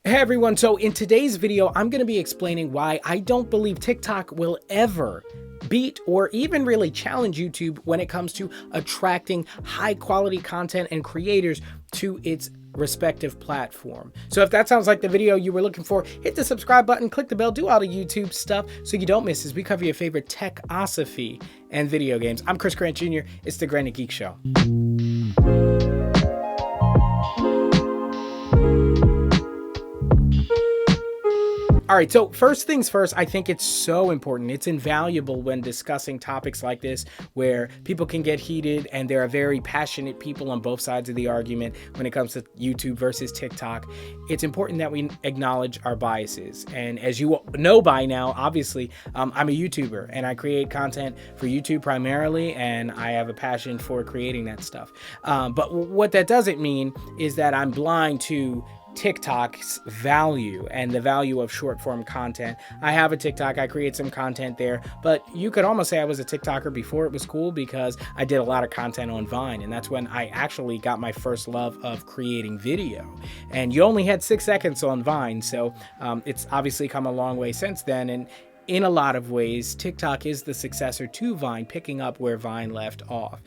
Hey everyone, so in today's video, I'm going to be explaining why I don't believe TikTok will ever beat or even really challenge YouTube when it comes to attracting high quality content and creators to its respective platform. So if that sounds like the video you were looking for, hit the subscribe button, click the bell, do all the YouTube stuff so you don't miss as we cover your favorite techosophy and video games. I'm Chris Grant Jr. It's the Grant and Geek Show. All right, so first things first, I think it's so important. It's invaluable when discussing topics like this where people can get heated and there are very passionate people on both sides of the argument when it comes to YouTube versus TikTok. It's important that we acknowledge our biases. And as you know by now, obviously, I'm a YouTuber and I create content for YouTube primarily, and I have a passion for creating that stuff. But what that doesn't mean is that I'm blind to TikTok's value and the value of short form content. I have a TikTok, I create some content there, but you could almost say I was a TikToker before it was cool because I did a lot of content on Vine, and that's when I actually got my first love of creating video. And you only had 6 seconds on Vine, so it's obviously come a long way since then. And in a lot of ways, TikTok is the successor to Vine, picking up where Vine left off.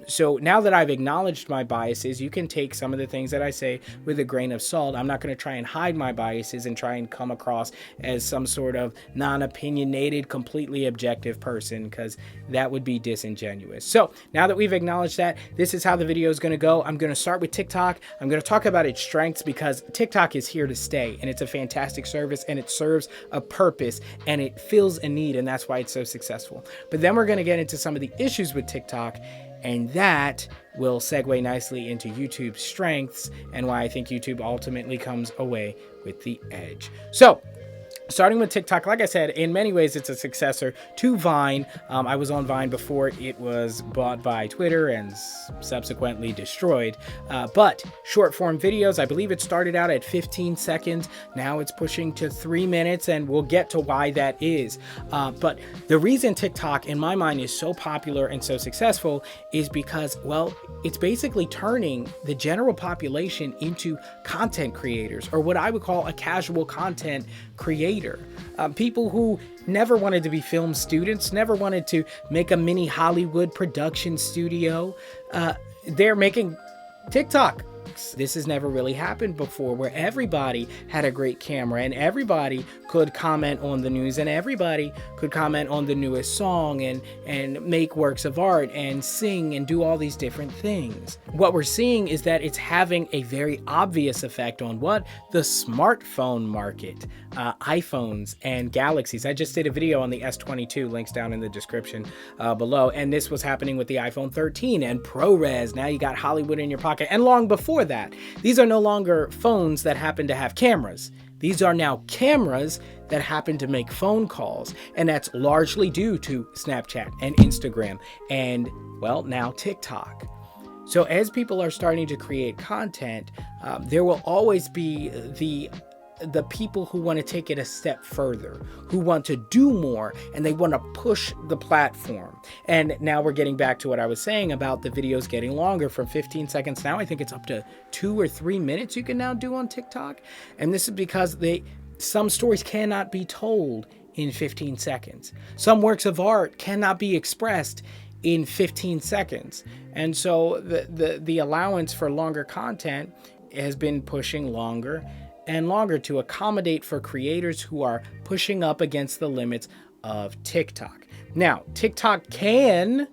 So now that I've acknowledged my biases, you can take some of the things that I say with a grain of salt. I'm not going to try and hide my biases and try and come across as some sort of non-opinionated, completely objective person, because that would be disingenuous. So now that we've acknowledged that, this is how the video is going to go. I'm going to start with TikTok. I'm going to talk about its strengths because TikTok is here to stay, and it's a fantastic service, and it serves a purpose, and it fills a need, and that's why it's so successful. But then we're going to get into some of the issues with TikTok, and that will segue nicely into YouTube's strengths and why I think YouTube ultimately comes away with the edge. So starting with TikTok, like I said, in many ways, it's a successor to Vine. I was on Vine before it was bought by Twitter and subsequently destroyed. But short form videos, I believe it started out at 15 seconds. Now it's pushing to 3 minutes, and we'll get to why that is. But the reason TikTok, in my mind, is so popular and so successful is because, well, it's basically turning the general population into content creators, or what I would call a casual content creator. People who never wanted to be film students, never wanted to make a mini Hollywood production studio. They're making TikTok. This has never really happened before, where everybody had a great camera and everybody could comment on the news and everybody could comment on the newest song and make works of art and sing and do all these different things. What we're seeing is that it's having a very obvious effect on what? The smartphone market, iPhones and Galaxies. I just did a video on the S22, links down in the description below, and this was happening with the iPhone 13 and ProRes. Now you got Hollywood in your pocket, and long before that. These are no longer phones that happen to have cameras. These are now cameras that happen to make phone calls, and that's largely due to Snapchat and Instagram and, well, now TikTok. So as people are starting to create content, there will always be the people who want to take it a step further, who want to do more, and they want to push the platform. And now we're getting back to what I was saying about the videos getting longer from 15 seconds. Now I think it's up to 2 or 3 minutes you can now do on TikTok. And this is because some stories cannot be told in 15 seconds. Some works of art cannot be expressed in 15 seconds. And so the allowance for longer content has been pushing longer and longer to accommodate for creators who are pushing up against the limits of TikTok. Now, TikTok can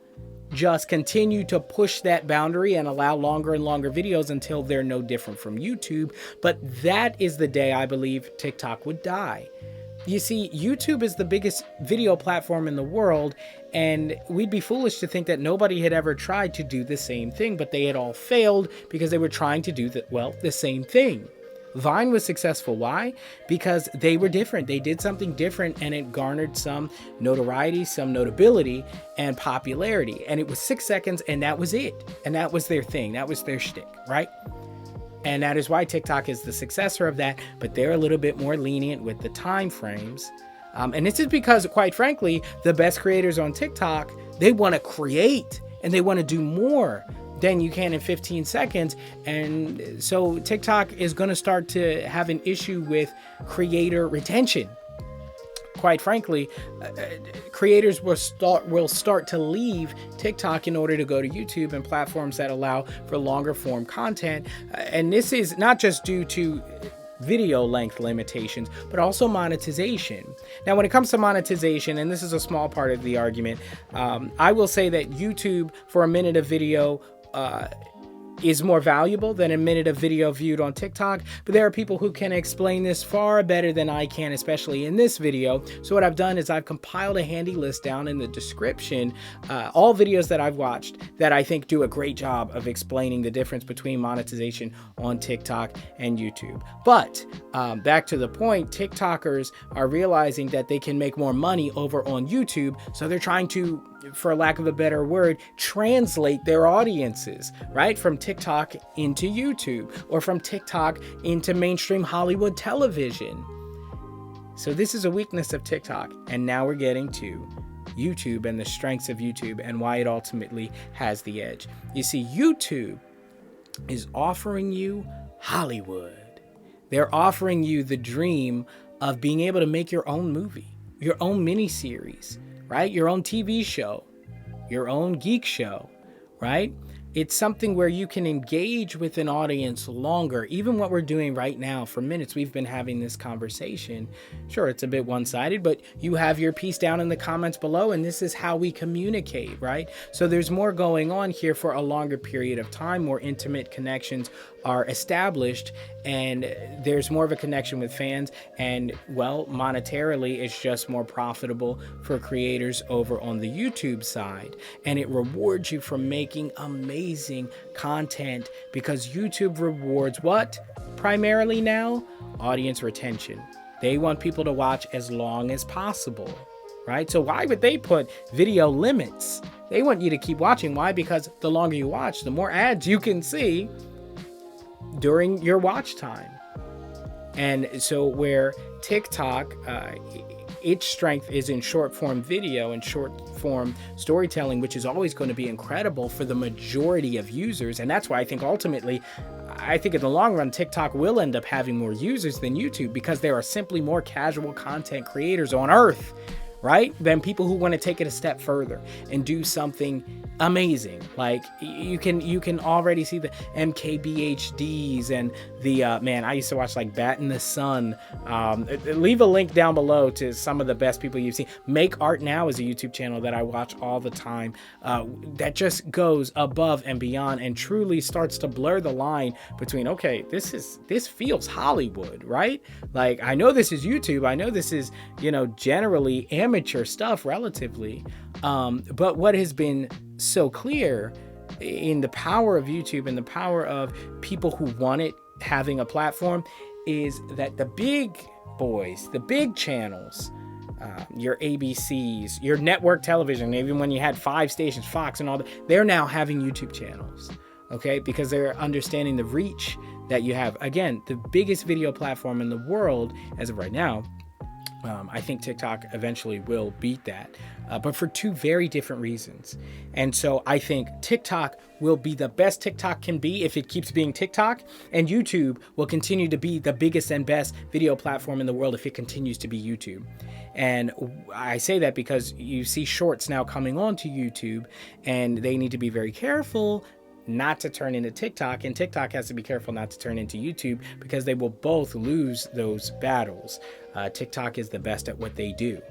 just continue to push that boundary and allow longer and longer videos until they're no different from YouTube, but that is the day I believe TikTok would die. You see, YouTube is the biggest video platform in the world, and we'd be foolish to think that nobody had ever tried to do the same thing, but they had all failed because they were trying to do the same thing. Vine was successful. Why? Because they were different. They did something different, and it garnered some notoriety, some notability, and popularity. And it was 6 seconds, and that was it. And that was their thing. That was their shtick, right? And that is why TikTok is the successor of that, but they're a little bit more lenient with the time frames. And this is because, quite frankly, the best creators on TikTok, they want to create and they want to do more. than you can in 15 seconds. And so TikTok is going to start to have an issue with creator retention. Quite frankly, creators will start to leave TikTok in order to go to YouTube and platforms that allow for longer form content. And this is not just due to video length limitations, but also monetization. Now, when it comes to monetization, and this is a small part of the argument, I will say that YouTube for a minute of video is more valuable than a minute of video viewed on TikTok, but there are people who can explain this far better than I can, especially in this video. So what I've done is I've compiled a handy list down in the description, all videos that I've watched that I think do a great job of explaining the difference between monetization on TikTok and YouTube. But back to the point, TikTokers are realizing that they can make more money over on YouTube, so they're trying to, for lack of a better word, translate their audiences, right? From TikTok into YouTube, or from TikTok into mainstream Hollywood television. So this is a weakness of TikTok. And now we're getting to YouTube and the strengths of YouTube and why it ultimately has the edge. You see, YouTube is offering you Hollywood. They're offering you the dream of being able to make your own movie, your own miniseries, right? Your own TV show, your own geek show, right? It's something where you can engage with an audience longer. Even what we're doing right now for minutes, we've been having this conversation. Sure, it's a bit one-sided, but you have your piece down in the comments below, and this is how we communicate, right? So there's more going on here for a longer period of time. More intimate connections are established, and there's more of a connection with fans, and well, monetarily it's just more profitable for creators over on the YouTube side, and it rewards you for making amazing content, because YouTube rewards what primarily now? Audience retention. They want people to watch as long as possible, right? So why would they put video limits? They want you to keep watching. Why? Because the longer you watch, the more ads you can see during your watch time. And so where TikTok, its strength is in short form video and short form storytelling, which is always going to be incredible for the majority of users. And that's why I think ultimately, I think in the long run, TikTok will end up having more users than YouTube, because there are simply more casual content creators on earth, right, than people who want to take it a step further and do something amazing. Like you can already see the MKBHDs and the man, I used to watch like Bat in the Sun. Leave a link down below to some of the best people you've seen. Make Art Now is a YouTube channel that I watch all the time, that just goes above and beyond and truly starts to blur the line between, okay, this feels Hollywood, right? Like, I know this is YouTube, I know this is, generally amateur stuff relatively, but what has been so clear in the power of YouTube and the power of people who want it having a platform is that the big boys, the big channels, your ABCs, your network television, even when you had 5 stations, Fox and all that, they're now having YouTube channels, okay? Because they're understanding the reach that you have. Again, the biggest video platform in the world as of right now. I think TikTok eventually will beat that, but for 2 very different reasons. And so I think TikTok will be the best TikTok can be if it keeps being TikTok, and YouTube will continue to be the biggest and best video platform in the world if it continues to be YouTube. And I say that because you see shorts now coming onto YouTube, and they need to be very careful not to turn into TikTok, and TikTok has to be careful not to turn into YouTube, because they will both lose those battles. TikTok is the best at what they do,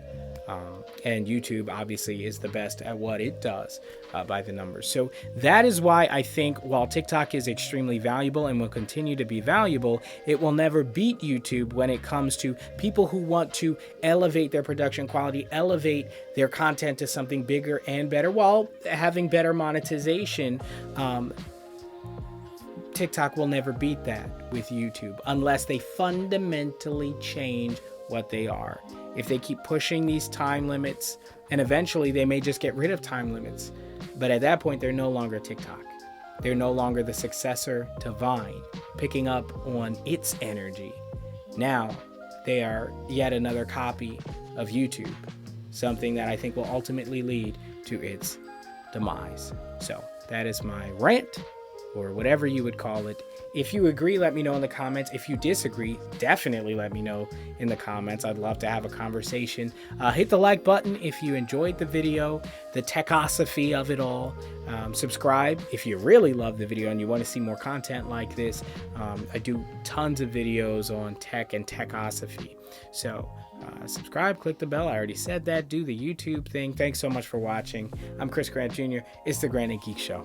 and YouTube obviously is the best at what it does by the numbers. So that is why I think while TikTok is extremely valuable and will continue to be valuable, it will never beat YouTube when it comes to people who want to elevate their production quality, elevate their content to something bigger and better while having better monetization. TikTok will never beat that with YouTube unless they fundamentally change what they are. If they keep pushing these time limits, and eventually they may just get rid of time limits, but at that point they're no longer TikTok. They're no longer the successor to Vine, picking up on its energy. Now they are yet another copy of YouTube, something that I think will ultimately lead to its demise. So that is my rant. or whatever you would call it. If you agree, let me know in the comments. If you disagree, definitely let me know in the comments. I'd love to have a conversation. Hit the like button if you enjoyed the video, the techosophy of it all. Subscribe if you really love the video and you want to see more content like this. I do tons of videos on tech and techosophy. So subscribe, click the bell. I already said that. Do the YouTube thing. Thanks so much for watching. I'm Chris Grant Jr. It's the Grant and Geek Show.